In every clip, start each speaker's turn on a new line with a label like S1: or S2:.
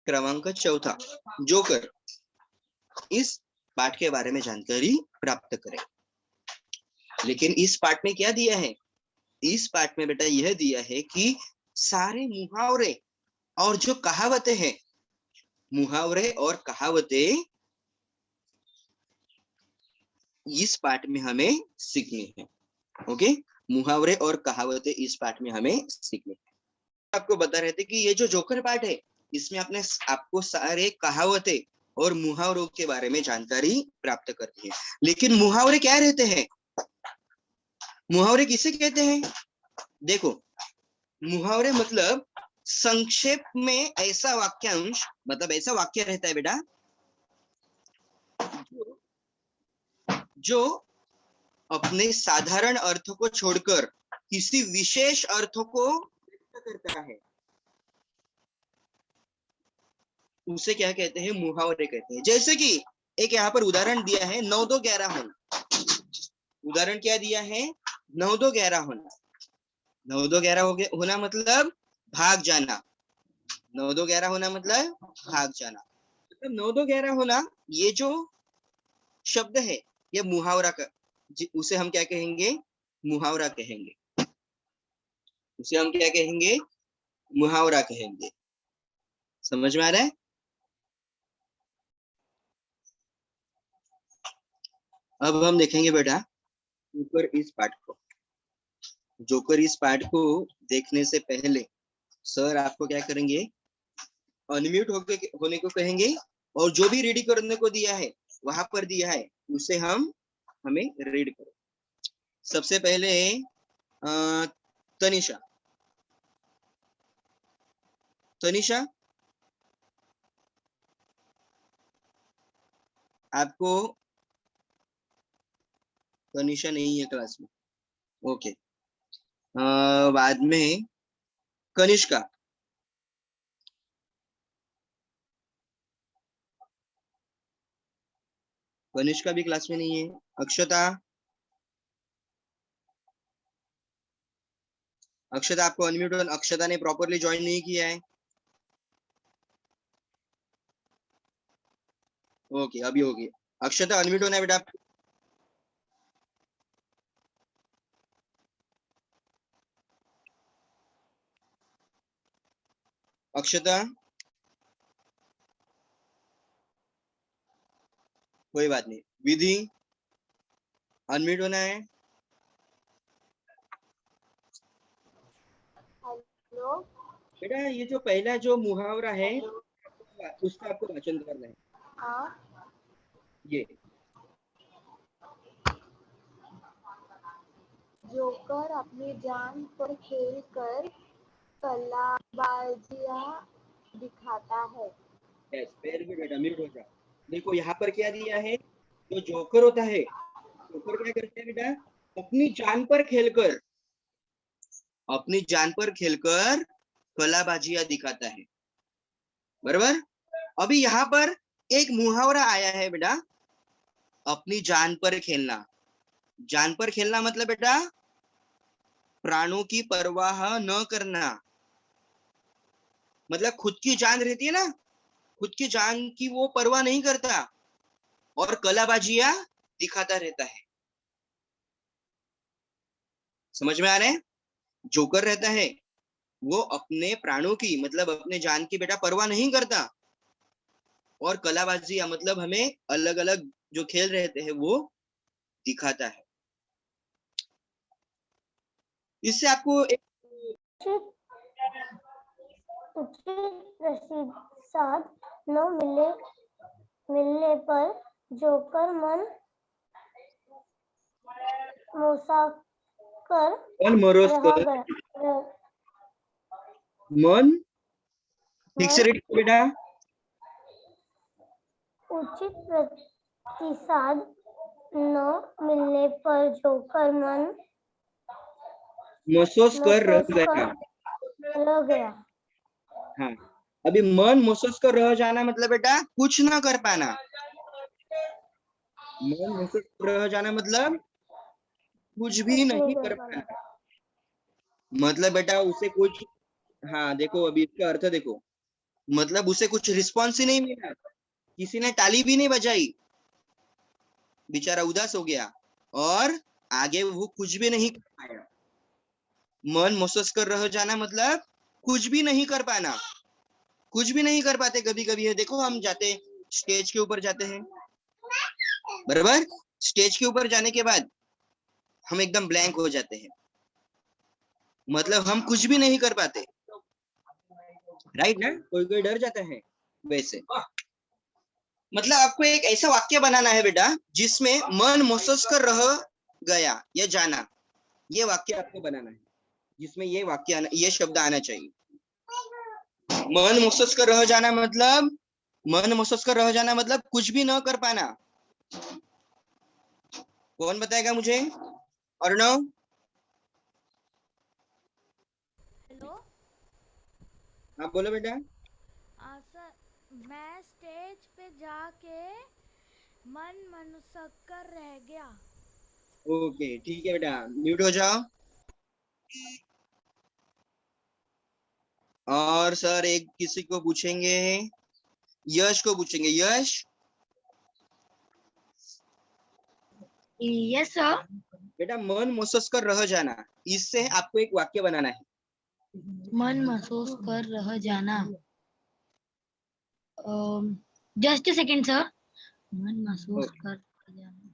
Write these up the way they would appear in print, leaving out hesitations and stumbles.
S1: क्रमांक चौथा, जोकर। इस पाठ के बारे में जानकारी प्राप्त करें। लेकिन इस पाठ में क्या दिया है? इस पाठ में बेटा यह दिया है कि सारे मुहावरे और जो कहावतें हैं, मुहावरे और कहावतें इस पाठ में हमें सीखनी है। ओके, मुहावरे और कहावतें इस पाठ में हमें सीखनी है। आपको बता रहे थे कि ये जो जोकर पाठ है, इसमें आपको सारे कहावतें और मुहावरों के बारे में जानकारी प्राप्त करती है। लेकिन मुहावरे क्या रहते हैं? मुहावरे किसे कहते हैं? देखो, मुहावरे मतलब संक्षेप में ऐसा वाक्यांश, मतलब ऐसा वाक्य रहता है बेटा जो अपने साधारण अर्थ को छोड़कर किसी विशेष अर्थ को व्यक्त करता है, उसे क्या कहते हैं? मुहावरे कहते हैं। जैसे कि एक यहाँ पर उदाहरण दिया है, 9 2 11 होना। उदाहरण क्या दिया है? 9 2 11 होना। 9 2 11 होना मतलब भाग जाना। 9 2 11 होना मतलब भाग जाना। मतलब 9 2 11 होना, ये जो शब्द है ये मुहावरा का, उसे हम क्या कहेंगे? मुहावरा कहेंगे। उसे हम क्या कहेंगे? मुहावरा कहेंगे। समझ में आ रहा है? अब हम देखेंगे बेटा जोकर इस पाठ को। जोकर इस पाठ को देखने से पहले सर आपको क्या करेंगे? अनम्यूट होने को कहेंगे, और जो भी रीड करने को दिया है, वहां पर दिया है, उसे हमें रीड करो। सबसे पहले तनिषा। तनिषा, आपको तनिषा नहीं है क्लास में? ओके। बाद में कनिष्का। कनिष्का भी क्लास में नहीं है। अक्षता। अक्षता आपको अनम्यूट, अक्षता ने प्रॉपरली ज्वाइन नहीं किया है। ओके, अभी हो गया। अक्षता अनम्यूट होना है बेटा। अक्षता, कोई बात नहीं। विधि अनम्यूट होना है।
S2: हेलो
S1: बेटा ये जो पहला जो मुहावरा है उसका आपको वाचन करना है।
S2: हाँ,
S1: ये
S2: जोकर अपनी जान पर खेल कर कलाबाजियां दिखाता है।
S1: यस, वेरी गुड बेटा, म्यूट हो जा। देखो यहाँ पर क्या दिया है? जो जोकर होता है, जोकर क्या करते हैं बेटा? अपनी जान पर खेलकर, अपनी जान पर खेलकर कलाबाजियां दिखाता है। बराबर। अभी यहाँ पर एक मुहावरा आया है बेटा, अपनी जान पर खेलना। जान पर खेलना मतलब बेटा प्राणों की परवाह न करना। मतलब खुद की जान रहती है ना, खुद की जान की वो परवाह नहीं करता और कलाबाजियां दिखाता रहता है। समझ में आ रहे हैं? जोकर रहता है, वो अपने प्राणों की, मतलब अपने जान की बेटा परवाह नहीं करता, और कलाबाजियां मतलब हमें अलग अलग जो खेल रहते हैं वो दिखाता है। इससे आपको एक
S2: उचित प्रतिसाद न मिलने पर जोकर मन
S1: मन ठीक से रीड बेटा।
S2: उचित प्रतिसाद न मिलने पर जोकर मन
S1: महसूस कर रह
S2: गया।
S1: हाँ, अभी मन महसूस कर रह जाना मतलब बेटा कुछ ना कर पाना। मन महसूस कर रह जाना मतलब कुछ भी नहीं कर पाना। मतलब बेटा उसे कुछ, हाँ देखो अभी इसका अर्थ देखो, मतलब उसे कुछ रिस्पॉन्स ही नहीं मिला, किसी ने ताली भी नहीं बजाई, बेचारा उदास हो गया और आगे वो कुछ भी नहीं कर पाया। मन महसूस कर रह जाना मतलब कुछ भी नहीं कर पाना, कुछ भी नहीं कर पाते। कभी कभी है देखो, हम जाते स्टेज के ऊपर जाते हैं, बराबर, स्टेज के ऊपर जाने के बाद हम एकदम ब्लैंक हो जाते हैं, मतलब हम कुछ भी नहीं कर पाते, राइट ना? कोई कोई डर जाता है वैसे। मतलब आपको एक ऐसा वाक्य बनाना है बेटा जिसमें मन महसूस कर रह गया या जाना, ये वाक्य आपको बनाना है जिसमें ये वाक्य ये शब्द आना चाहिए। मन महसूस कर रह जाना मतलब, मन महसूस कर रह जाना मतलब कुछ भी न कर पाना। कौन बताएगा मुझे? अर्णव?
S3: हेलो
S1: हाँ बोलो बेटा।
S3: सर, मैं स्टेज पे जाके मन मनसक कर रह गया।
S1: ओके ठीक है बेटा, म्यूट हो जाओ। और सर एक किसी को पूछेंगे, यश को पूछेंगे। यश?
S2: Yes sir.
S1: बेटा मन महसूस कर रह जाना, इससे आपको एक वाक्य बनाना है।
S2: मन महसूस कर रह जाना, जस्ट सेकंड सर। मन महसूस कर रह जाना,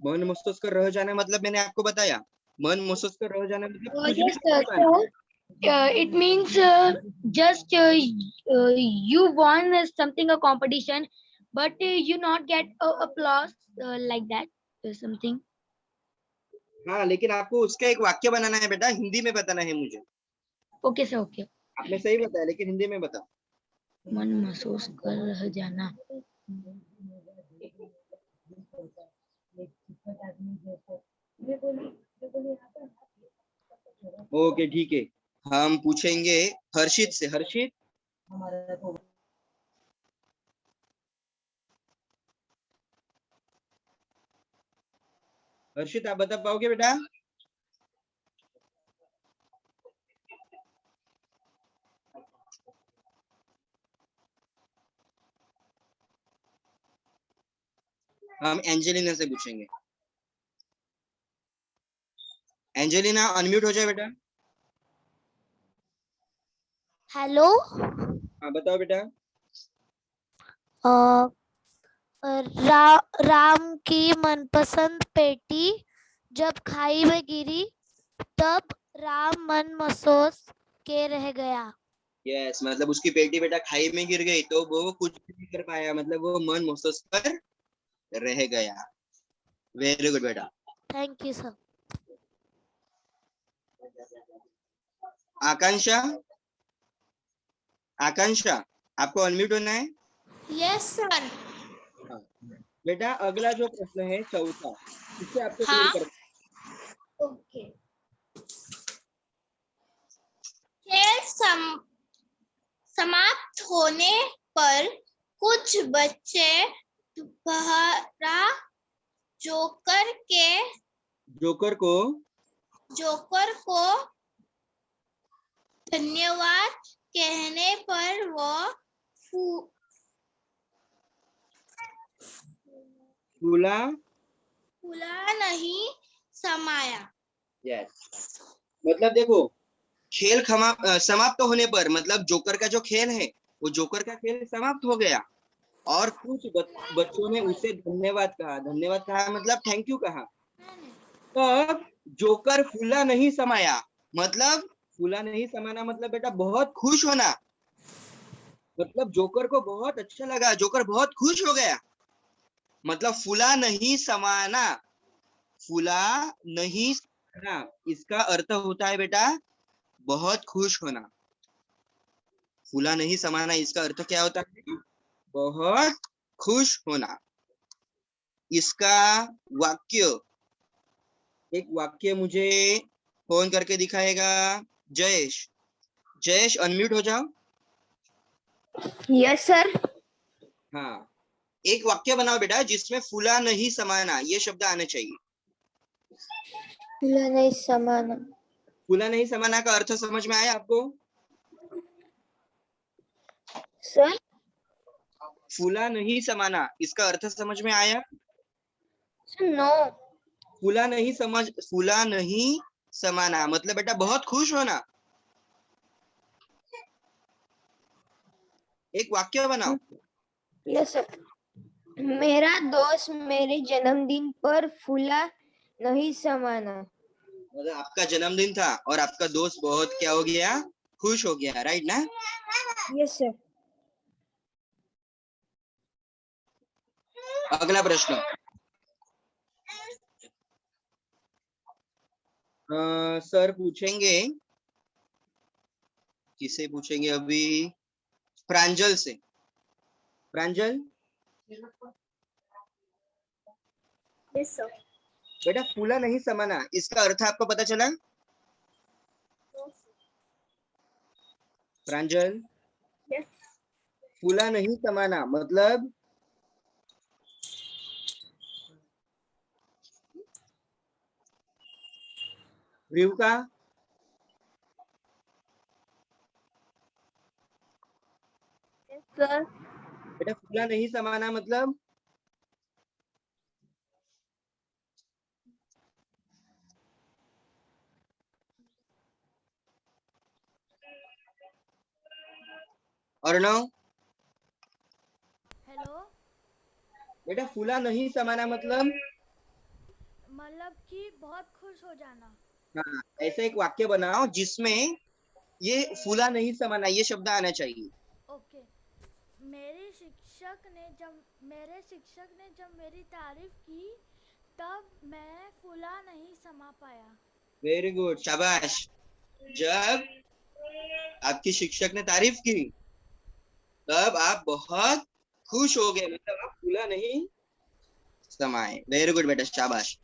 S1: मन महसूस कर रह जाना मतलब मैंने आपको बताया, मन महसूस कर रह जाना मतलब कुछ भी
S2: yes
S1: नहीं
S2: sir.
S1: कर पाना।
S2: It means just you won something a competition, but you not get applause like that something.
S1: हाँ लेकिन आपको उसका एक वाक्य बनाना है बेटा, हिंदी में बताना है मुझे।
S2: Okay sir, okay.
S1: आपने सही बताया लेकिन हिंदी में बताओ।
S2: मन महसूस कर रह जाना,
S1: ओके ठीक है, हम पूछेंगे हर्षित से। हर्षित? हर्षित आप बता पाओगे बेटा? हम एंजेलिना से पूछेंगे। एंजेलिना अनम्यूट हो जाए बेटा।
S3: हेलो
S1: हाँ बताओ बेटा।
S3: राम की मनपसंद पेटी जब खाई में गिरी तब राम मन महसूस के रह गया।
S1: यस, मतलब उसकी बेटी बेटा खाई में गिर गई तो वो कुछ भी नहीं कर पाया, मतलब वो मन महसूस कर रह गया। वेरी गुड बेटा।
S3: Thank you sir.
S1: Akanksha? Akanksha आपको अनम्यूट होना है।
S3: Yes sir.
S1: हाँ। बेटा अगला जो प्रश्न है चौथा, इसे आपको क्लियर
S3: हाँ
S1: करना।
S3: ओके। खेल समाप्त होने पर कुछ बच्चे दोबारा जोकर को धन्यवाद कहने पर वो फूला नहीं समाया।
S1: यस, मतलब देखो, खेल समाप्त होने पर मतलब जोकर का जो खेल है वो जोकर का खेल समाप्त हो गया और कुछ बच्चों ने उसे धन्यवाद कहा मतलब थैंक यू कहा। तब जोकर फूला नहीं समाया, मतलब फूला नहीं समाना मतलब बेटा बहुत खुश होना, मतलब जोकर को बहुत अच्छा लगा, जोकर बहुत खुश हो गया, मतलब फूला नहीं समाना, फूला नहीं समाना इसका अर्थ होता है बेटा बहुत खुश होना। फूला नहीं समाना इसका अर्थ क्या होता है? बहुत खुश होना। इसका वाक्य, एक वाक्य मुझे फोन करके दिखाएगा जयेश। जयेश अनम्यूट हो जाओ।
S2: Yes sir.
S1: हाँ, एक वाक्य बनाओ बेटा जिसमें फूला नहीं समाना ये शब्द आने चाहिए।
S2: फूला नहीं समाना,
S1: फूला नहीं समाना का अर्थ समझ में आया आपको?
S2: सर
S1: फूला नहीं समाना, इसका अर्थ समझ में आया?
S2: नो
S1: फूला नहीं समाना मतलब बेटा बहुत खुश होना। एक वाक्य बनाओ।
S2: यस सर मेरा दोस्त मेरे जन्मदिन पर फूला नहीं समाना।
S1: मतलब आपका जन्मदिन था और आपका दोस्त बहुत क्या हो गया, खुश हो गया, राइट ना?
S2: यस सर
S1: अगला प्रश्न। सर पूछेंगे, किसे पूछेंगे अभी? प्रांजल से। प्रांजल
S2: यस सर
S1: बेटा फूला नहीं समाना, इसका अर्थ आपको पता चला? प्रांजल
S2: यस
S1: फूला नहीं समाना मतलब रिवका
S2: सर
S1: बेटा फूला नहीं समाना मतलब अर्णव
S3: हेलो,
S1: बेटा फूला नहीं समाना मतलब
S3: मतलब कि बहुत खुश हो जाना।
S1: हाँ, ऐसा एक वाक्य बनाओ जिसमें ये फूला नहीं समाना ये शब्द आना चाहिए।
S3: ओके। मेरे शिक्षक ने जब मेरी तारीफ की तब मैं फूला नहीं समा पाया।
S1: वेरी गुड, शाबाश। जब आपकी शिक्षक ने तारीफ की तब आप बहुत खुश हो गए, मतलब आप फूला नहीं समाए। वेरी गुड बेटा, शाबाश।